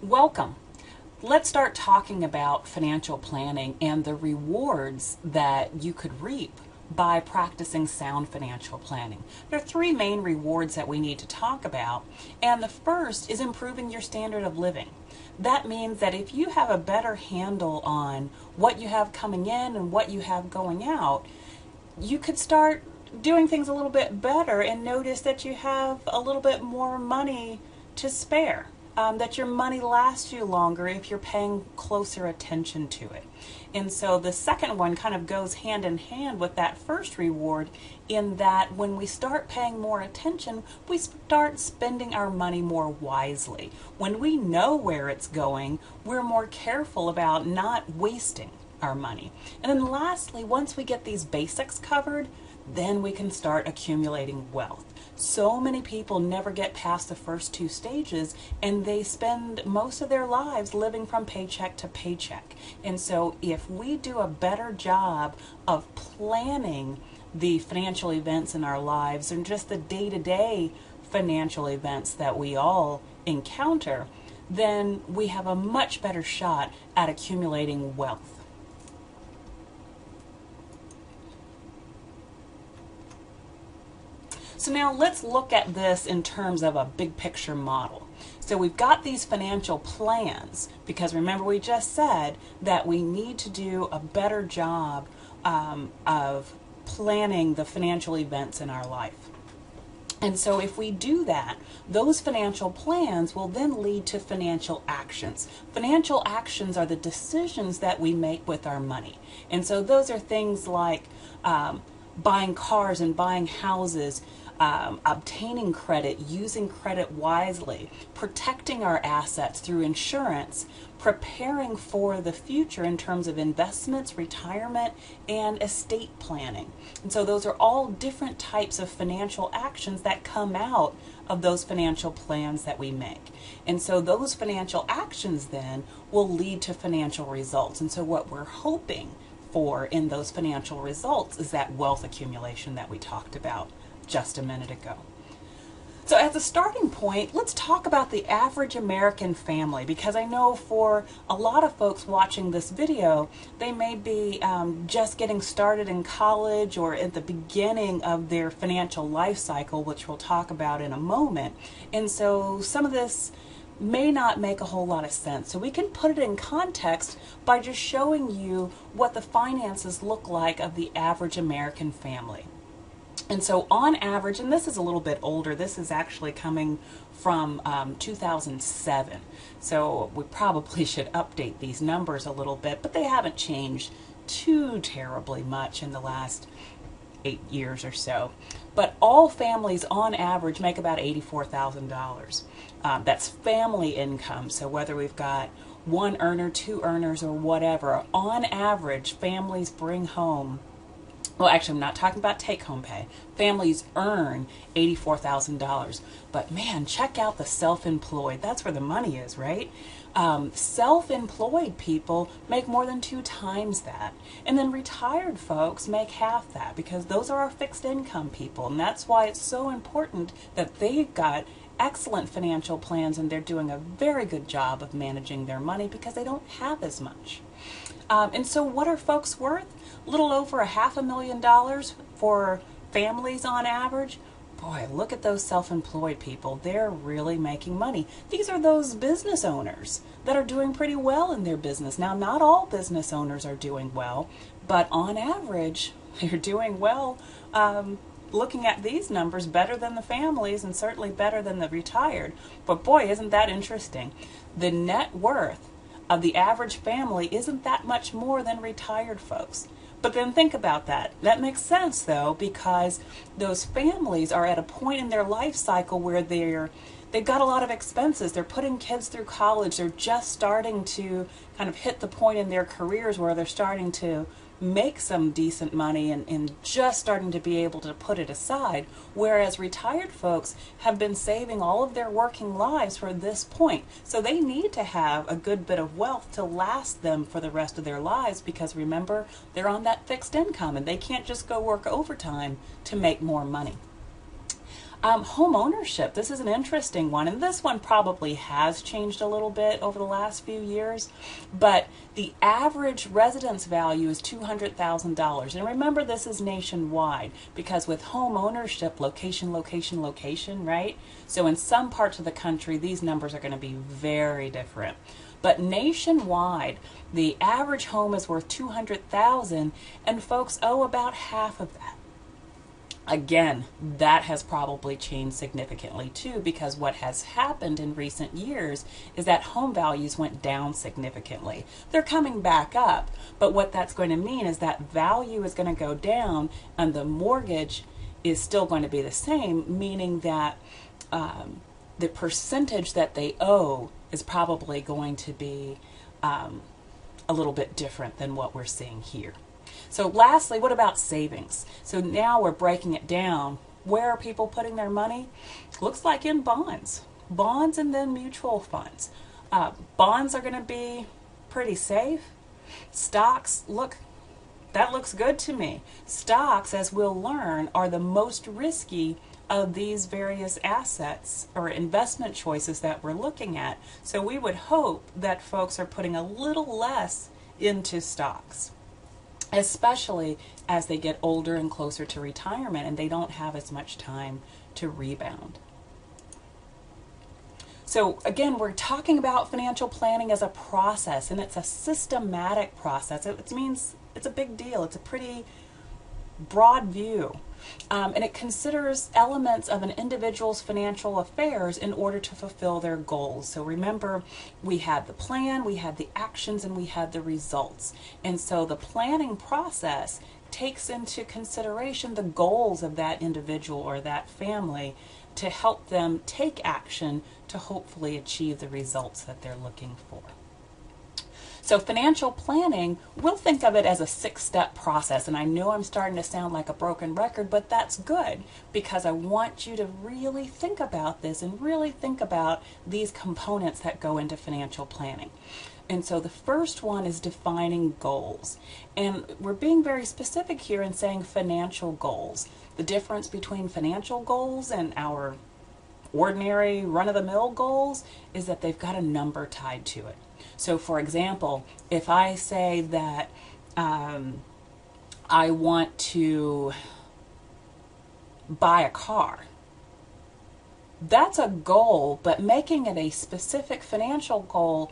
Welcome. Let's start talking about financial planning and the rewards that you could reap by practicing sound financial planning. There are three main rewards that we need to talk about, and the first is improving your standard of living. That means that if you have a better handle on what you have coming in and what you have going out, you could start doing things a little bit better and notice that you have a little bit more money to spare. That your money lasts you longer if you're paying closer attention to it. And so the second one kind of goes hand in hand with that first reward, in that when we start paying more attention, we start spending our money more wisely. When we know where it's going, we're more careful about not wasting our money. And then lastly, once we get these basics covered, then we can start accumulating wealth. So many people never get past the first two stages, and they spend most of their lives living from paycheck to paycheck. And so if we do a better job of planning the financial events in our lives and just the day-to-day financial events that we all encounter, then we have a much better shot at accumulating wealth. So now let's look at this in terms of a big picture model. So we've got these financial plans, because remember we just said that we need to do a better job of planning the financial events in our life. And so if we do that, those financial plans will then lead to financial actions. Financial actions are the decisions that we make with our money. And so those are things like buying cars and buying houses, obtaining credit, using credit wisely, protecting our assets through insurance, preparing for the future in terms of investments, retirement, and estate planning. And so those are all different types of financial actions that come out of those financial plans that we make. And so those financial actions then will lead to financial results. And so what we're hoping for in those financial results is that wealth accumulation that we talked about just a minute ago. So as a starting point, let's talk about the average American family, because I know for a lot of folks watching this video, they may be just getting started in college or at the beginning of their financial life cycle, which we'll talk about in a moment. And so some of this may not make a whole lot of sense. So we can put it in context by just showing you what the finances look like of the average American family. And so on average, and this is a little bit older, this is actually coming from 2007. So we probably should update these numbers a little bit, but they haven't changed too terribly much in the last 8 years or so. But all families on average make about $84,000. That's family income. So whether we've got one earner, two earners, or whatever, on average, families bring home, well, actually, I'm not talking about take-home pay. Families earn $84,000. But man, check out the self-employed. That's where the money is, right? Self-employed people make more than 2 times that. And then retired folks make half that, because those are our fixed income people. And that's why it's so important that they've got excellent financial plans and they're doing a very good job of managing their money because they don't have as much. And so what are folks worth? A little over $500,000 for families on average. Boy, look at those self-employed people. They're really making money. These are those business owners that are doing pretty well in their business. Now, not all business owners are doing well, but on average, they're doing well. Looking at these numbers, better than the families and certainly better than the retired. But boy, isn't that interesting. The net worth of the average family isn't that much more than retired folks. But then think about that. That makes sense though, because those families are at a point in their life cycle where they've got a lot of expenses. They're putting kids through college. They're just starting to kind of hit the point in their careers where they're starting to make some decent money and just starting to be able to put it aside, whereas retired folks have been saving all of their working lives for this point. So they need to have a good bit of wealth to last them for the rest of their lives, because remember, they're on that fixed income and they can't just go work overtime to make more money. Home ownership, this is an interesting one, and this one probably has changed a little bit over the last few years, but the average residence value is $200,000. And remember, this is nationwide, because with home ownership, location, location, location, right? So in some parts of the country, these numbers are going to be very different. But nationwide, the average home is worth $200,000, and folks owe about half of that. Again, that has probably changed significantly too, because what has happened in recent years is that home values went down significantly. They're coming back up, but what that's going to mean is that value is going to go down and the mortgage is still going to be the same, meaning that the percentage that they owe is probably going to be a little bit different than what we're seeing here. So lastly, what about savings? So now we're breaking it down. Where are people putting their money? Looks like in bonds. Bonds and then mutual funds. Bonds are going to be pretty safe. Stocks, look, that looks good to me. Stocks, as we'll learn, are the most risky of these various assets or investment choices that we're looking at. So we would hope that folks are putting a little less into stocks, especially as they get older and closer to retirement and they don't have as much time to rebound. So again, we're talking about financial planning as a process, and it's a systematic process. It means it's a big deal. It's a pretty broad view. And it considers elements of an individual's financial affairs in order to fulfill their goals. So remember, we had the plan, we had the actions, and we had the results. And so the planning process takes into consideration the goals of that individual or that family to help them take action to hopefully achieve the results that they're looking for. So financial planning, we'll think of it as a 6-step process. And I know I'm starting to sound like a broken record, but that's good, because I want you to really think about this and really think about these components that go into financial planning. And so the first one is defining goals. And we're being very specific here in saying financial goals. The difference between financial goals and our ordinary run-of-the-mill goals is that they've got a number tied to it. So for example, if I say that I want to buy a car, that's a goal, but making it a specific financial goal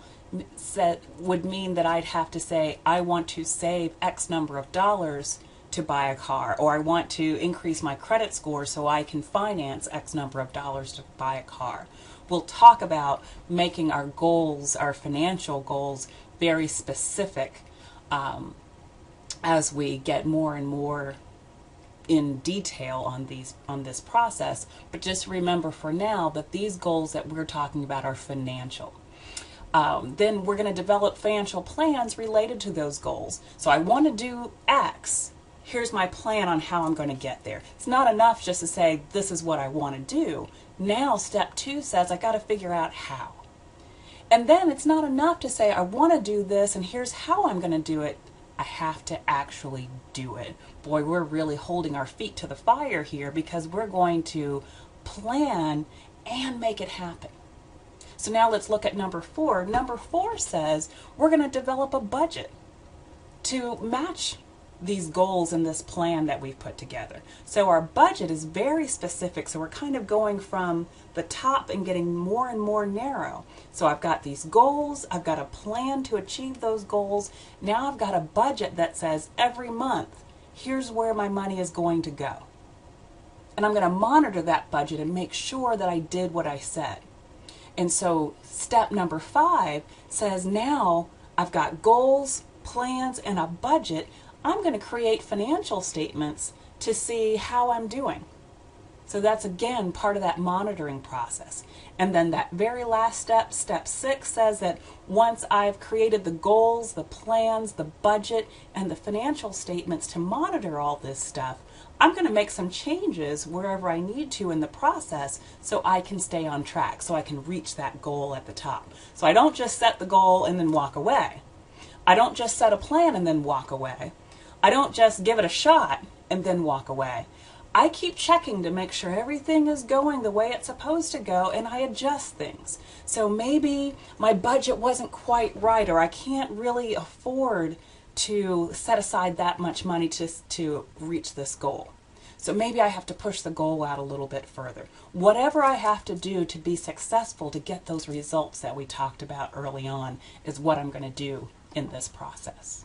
would mean that I'd have to say, I want to save X number of dollars to buy a car, or I want to increase my credit score so I can finance X number of dollars to buy a car. We'll talk about making our goals, our financial goals, very specific as we get more and more in detail on this process. But just remember for now that these goals that we're talking about are financial. Then we're going to develop financial plans related to those goals. So I want to do X. Here's my plan on how I'm going to get there. It's not enough just to say, this is what I want to do. Now step 2 says, I got to figure out how. And then it's not enough to say, I want to do this and here's how I'm going to do it. I have to actually do it. Boy, we're really holding our feet to the fire here, because we're going to plan and make it happen. So now let's look at number 4. Number 4 says we're going to develop a budget to match these goals in this plan that we've put together. So our budget is very specific, so we're kind of going from the top and getting more and more narrow. So I've got these goals, I've got a plan to achieve those goals. Now I've got a budget that says every month, here's where my money is going to go. And I'm going to monitor that budget and make sure that I did what I said. And so step number 5 says, now I've got goals, plans, and a budget. I'm going to create financial statements to see how I'm doing. So that's again part of that monitoring process. And then that very last step, step 6, says that once I've created the goals, the plans, the budget, and the financial statements to monitor all this stuff, I'm going to make some changes wherever I need to in the process so I can stay on track, so I can reach that goal at the top. So I don't just set the goal and then walk away. I don't just set a plan and then walk away. I don't just give it a shot and then walk away. I keep checking to make sure everything is going the way it's supposed to go, and I adjust things. So maybe my budget wasn't quite right, or I can't really afford to set aside that much money to reach this goal. So maybe I have to push the goal out a little bit further. Whatever I have to do to be successful to get those results that we talked about early on is what I'm going to do in this process.